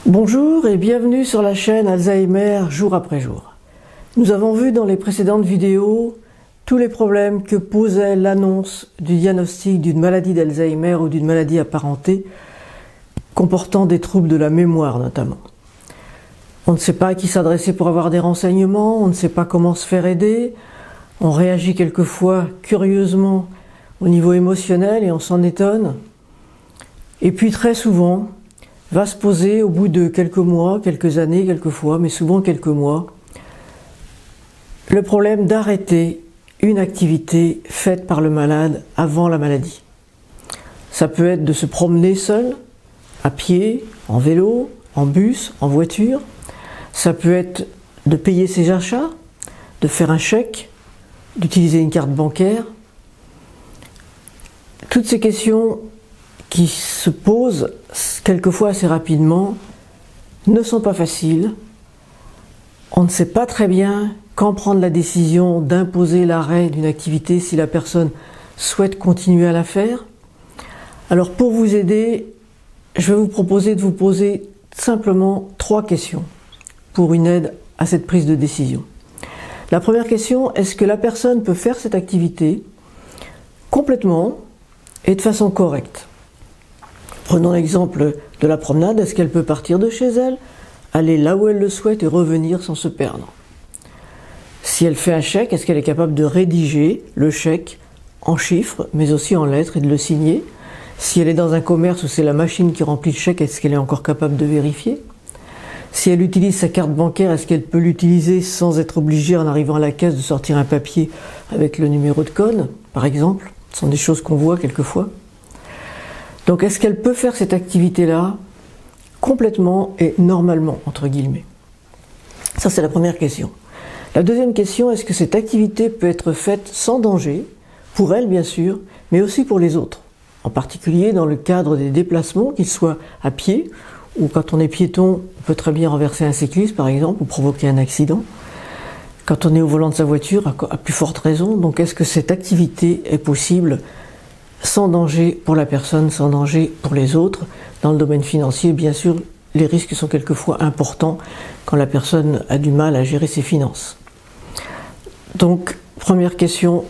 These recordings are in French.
Bonjour et bienvenue sur la chaîne Alzheimer jour après jour. Nous avons vu dans les précédentes vidéos tous les problèmes que posait l'annonce du diagnostic d'une maladie d'Alzheimer ou d'une maladie apparentée comportant des troubles de la mémoire notamment. On ne sait pas à qui s'adresser pour avoir des renseignements, on ne sait pas comment se faire aider, on réagit quelquefois curieusement au niveau émotionnel et on s'en étonne. Et puis très souvent, va se poser au bout de quelques mois, quelques années, quelquefois, mais souvent quelques mois, le problème d'arrêter une activité faite par le malade avant la maladie. Ça peut être de se promener seul, à pied, en vélo, en bus, en voiture. Ça peut être de payer ses achats, de faire un chèque, d'utiliser une carte bancaire. Toutes ces questions qui se posent quelquefois assez rapidement ne sont pas faciles. On ne sait pas très bien quand prendre la décision d'imposer l'arrêt d'une activité si la personne souhaite continuer à la faire. Alors pour vous aider, je vais vous proposer de vous poser simplement 3 questions pour une aide à cette prise de décision. La première question, est-ce que la personne peut faire cette activité complètement et de façon correcte? Prenons l'exemple de la promenade, est-ce qu'elle peut partir de chez elle, aller là où elle le souhaite et revenir sans se perdre? Si elle fait un chèque, est-ce qu'elle est capable de rédiger le chèque en chiffres, mais aussi en lettres et de le signer? Si elle est dans un commerce où c'est la machine qui remplit le chèque, est-ce qu'elle est encore capable de vérifier? Si elle utilise sa carte bancaire, est-ce qu'elle peut l'utiliser sans être obligée en arrivant à la caisse de sortir un papier avec le numéro de code, par exemple? Ce sont des choses qu'on voit quelquefois. Donc est-ce qu'elle peut faire cette activité-là complètement et normalement, entre guillemets? Ça, c'est la première question. La deuxième question, est-ce que cette activité peut être faite sans danger, pour elle bien sûr, mais aussi pour les autres? En particulier dans le cadre des déplacements, qu'ils soient à pied, ou quand on est piéton, on peut très bien renverser un cycliste par exemple, ou provoquer un accident. Quand on est au volant de sa voiture, à plus forte raison. Donc est-ce que cette activité est possible sans danger pour la personne, sans danger pour les autres? Dans le domaine financier, bien sûr, les risques sont quelquefois importants quand la personne a du mal à gérer ses finances. Donc, première question,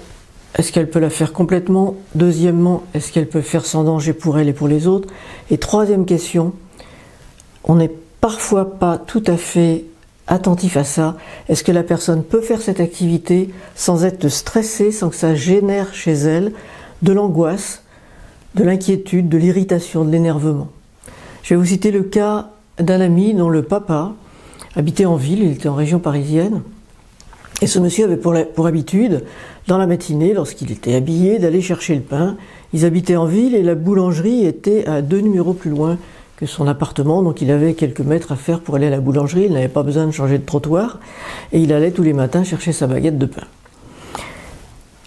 est-ce qu'elle peut la faire complètement? Deuxièmement, est-ce qu'elle peut faire sans danger pour elle et pour les autres? Et troisième question, on n'est parfois pas tout à fait attentif à ça. Est-ce que la personne peut faire cette activité sans être stressée, sans que ça génère chez elle de l'angoisse, de l'inquiétude, de l'irritation, de l'énervement? Je vais vous citer le cas d'un ami dont le papa habitait en ville, il était en région parisienne, et ce monsieur avait pour habitude, dans la matinée, lorsqu'il était habillé, d'aller chercher le pain. Ils habitaient en ville et la boulangerie était à 2 numéros plus loin que son appartement, donc il avait quelques mètres à faire pour aller à la boulangerie, il n'avait pas besoin de changer de trottoir, et il allait tous les matins chercher sa baguette de pain.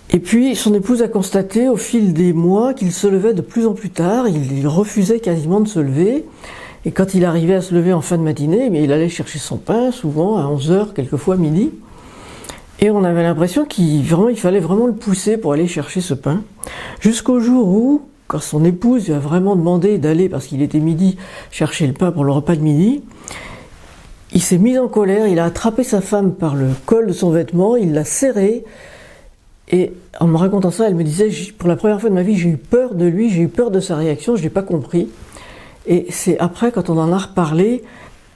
Et puis son épouse a constaté au fil des mois qu'il se levait de plus en plus tard, il refusait quasiment de se lever, et quand il arrivait à se lever en fin de matinée, il allait chercher son pain, souvent à 11h, quelquefois midi, et on avait l'impression qu'il fallait vraiment le pousser pour aller chercher ce pain, jusqu'au jour où, quand son épouse lui a vraiment demandé d'aller, parce qu'il était midi, chercher le pain pour le repas de midi, il s'est mis en colère, il a attrapé sa femme par le col de son vêtement, il l'a serré, et en me racontant ça, elle me disait, pour la première fois de ma vie, j'ai eu peur de lui, j'ai eu peur de sa réaction, je n'ai pas compris. Et c'est après, quand on en a reparlé,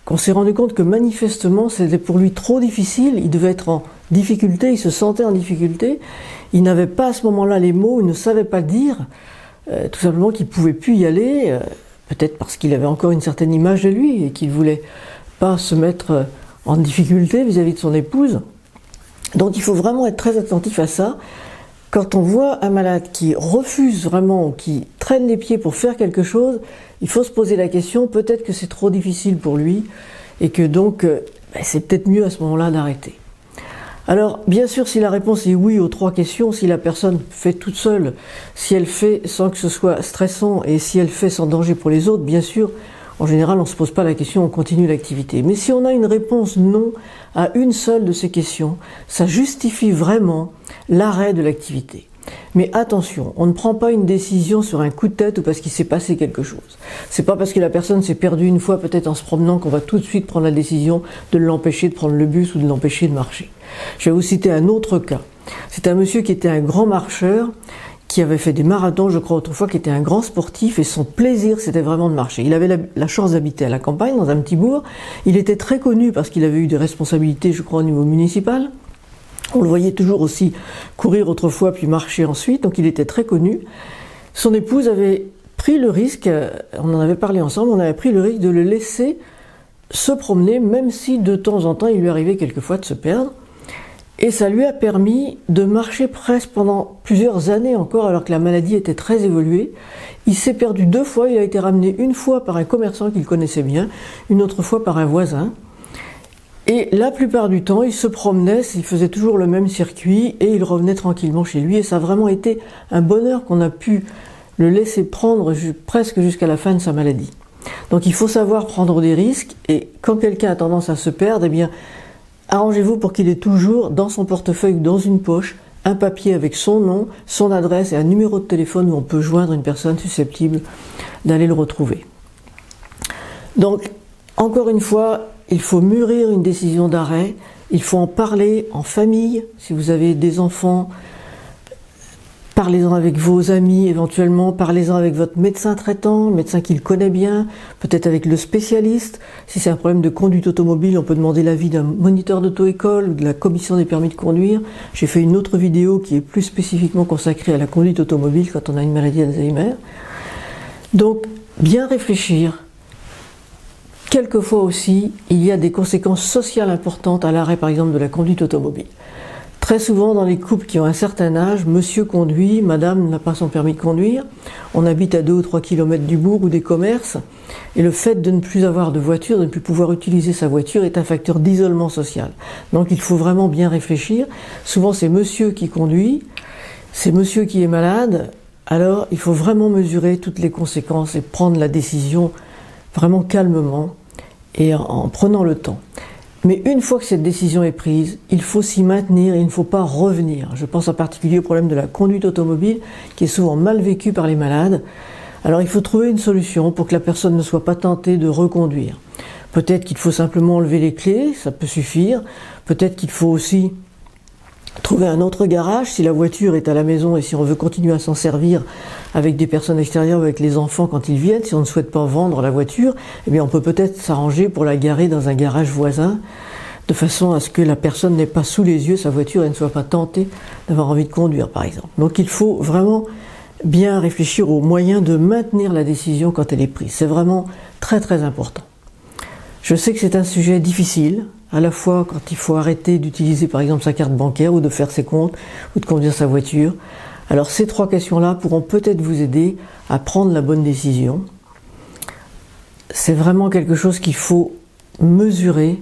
qu'on s'est rendu compte que manifestement, c'était pour lui trop difficile, il devait être en difficulté, il se sentait en difficulté, il n'avait pas à ce moment-là les mots, il ne savait pas dire, tout simplement qu'il ne pouvait plus y aller, peut-être parce qu'il avait encore une certaine image de lui et qu'il ne voulait pas se mettre en difficulté vis-à-vis de son épouse. Donc il faut vraiment être très attentif à ça. Quand on voit un malade qui refuse vraiment, qui traîne les pieds pour faire quelque chose, il faut se poser la question, peut-être que c'est trop difficile pour lui et que donc c'est peut-être mieux à ce moment-là d'arrêter. Alors bien sûr, si la réponse est oui aux 3 questions, si la personne fait toute seule, si elle fait sans que ce soit stressant et si elle fait sans danger pour les autres, bien sûr, en général on ne se pose pas la question, on continue l'activité. Mais si on a une réponse non à une seule de ces questions, ça justifie vraiment l'arrêt de l'activité. Mais attention, on ne prend pas une décision sur un coup de tête ou parce qu'il s'est passé quelque chose. C'est pas parce que la personne s'est perdue une fois peut-être en se promenant qu'on va tout de suite prendre la décision de l'empêcher de prendre le bus ou de l'empêcher de marcher. Je vais vous citer un autre cas. C'est un monsieur qui était un grand marcheur, qui avait fait des marathons, je crois autrefois, qui était un grand sportif, et son plaisir c'était vraiment de marcher. Il avait la chance d'habiter à la campagne, dans un petit bourg. Il était très connu parce qu'il avait eu des responsabilités, je crois, au niveau municipal. On le voyait toujours aussi courir autrefois puis marcher ensuite, donc il était très connu. Son épouse avait pris le risque, on en avait parlé ensemble, on avait pris le risque de le laisser se promener, même si de temps en temps il lui arrivait quelquefois de se perdre. Et ça lui a permis de marcher presque pendant plusieurs années encore, alors que la maladie était très évoluée. Il s'est perdu 2 fois, il a été ramené une fois par un commerçant qu'il connaissait bien, une autre fois par un voisin. Et la plupart du temps, il se promenait, il faisait toujours le même circuit et il revenait tranquillement chez lui. Et ça a vraiment été un bonheur qu'on a pu le laisser prendre presque jusqu'à la fin de sa maladie. Donc il faut savoir prendre des risques, et quand quelqu'un a tendance à se perdre, eh bien, arrangez-vous pour qu'il ait toujours dans son portefeuille ou dans une poche un papier avec son nom, son adresse et un numéro de téléphone où on peut joindre une personne susceptible d'aller le retrouver. Donc, encore une fois, il faut mûrir une décision d'arrêt, il faut en parler en famille. Si vous avez des enfants, parlez-en avec vos amis éventuellement, parlez-en avec votre médecin traitant, le médecin qui le connaît bien, peut-être avec le spécialiste. Si c'est un problème de conduite automobile, on peut demander l'avis d'un moniteur d'auto-école ou de la commission des permis de conduire. J'ai fait une autre vidéo qui est plus spécifiquement consacrée à la conduite automobile quand on a une maladie d'Alzheimer. Donc, bien réfléchir. Quelquefois aussi, il y a des conséquences sociales importantes à l'arrêt, par exemple, de la conduite automobile. Très souvent, dans les couples qui ont un certain âge, monsieur conduit, madame n'a pas son permis de conduire, on habite à 2 ou 3 kilomètres du bourg ou des commerces, et le fait de ne plus avoir de voiture, de ne plus pouvoir utiliser sa voiture est un facteur d'isolement social. Donc il faut vraiment bien réfléchir. Souvent c'est monsieur qui conduit, c'est monsieur qui est malade, alors il faut vraiment mesurer toutes les conséquences et prendre la décision vraiment calmement et en prenant le temps. Mais une fois que cette décision est prise, il faut s'y maintenir et il ne faut pas revenir. Je pense en particulier au problème de la conduite automobile qui est souvent mal vécu par les malades. Alors il faut trouver une solution pour que la personne ne soit pas tentée de reconduire. Peut-être qu'il faut simplement enlever les clés, ça peut suffire. Peut-être qu'il faut aussi trouver un autre garage si la voiture est à la maison et si on veut continuer à s'en servir avec des personnes extérieures ou avec les enfants quand ils viennent. Si on ne souhaite pas vendre la voiture, eh bien on peut peut-être s'arranger pour la garer dans un garage voisin de façon à ce que la personne n'ait pas sous les yeux sa voiture et ne soit pas tentée d'avoir envie de conduire par exemple. Donc il faut vraiment bien réfléchir aux moyens de maintenir la décision quand elle est prise. C'est vraiment très très important. Je sais que c'est un sujet difficile, à la fois quand il faut arrêter d'utiliser par exemple sa carte bancaire ou de faire ses comptes ou de conduire sa voiture. Alors ces 3 questions-là pourront peut-être vous aider à prendre la bonne décision. C'est vraiment quelque chose qu'il faut mesurer.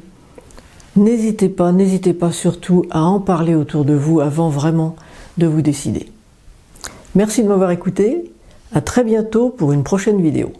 N'hésitez pas surtout à en parler autour de vous avant vraiment de vous décider. Merci de m'avoir écouté. À très bientôt pour une prochaine vidéo.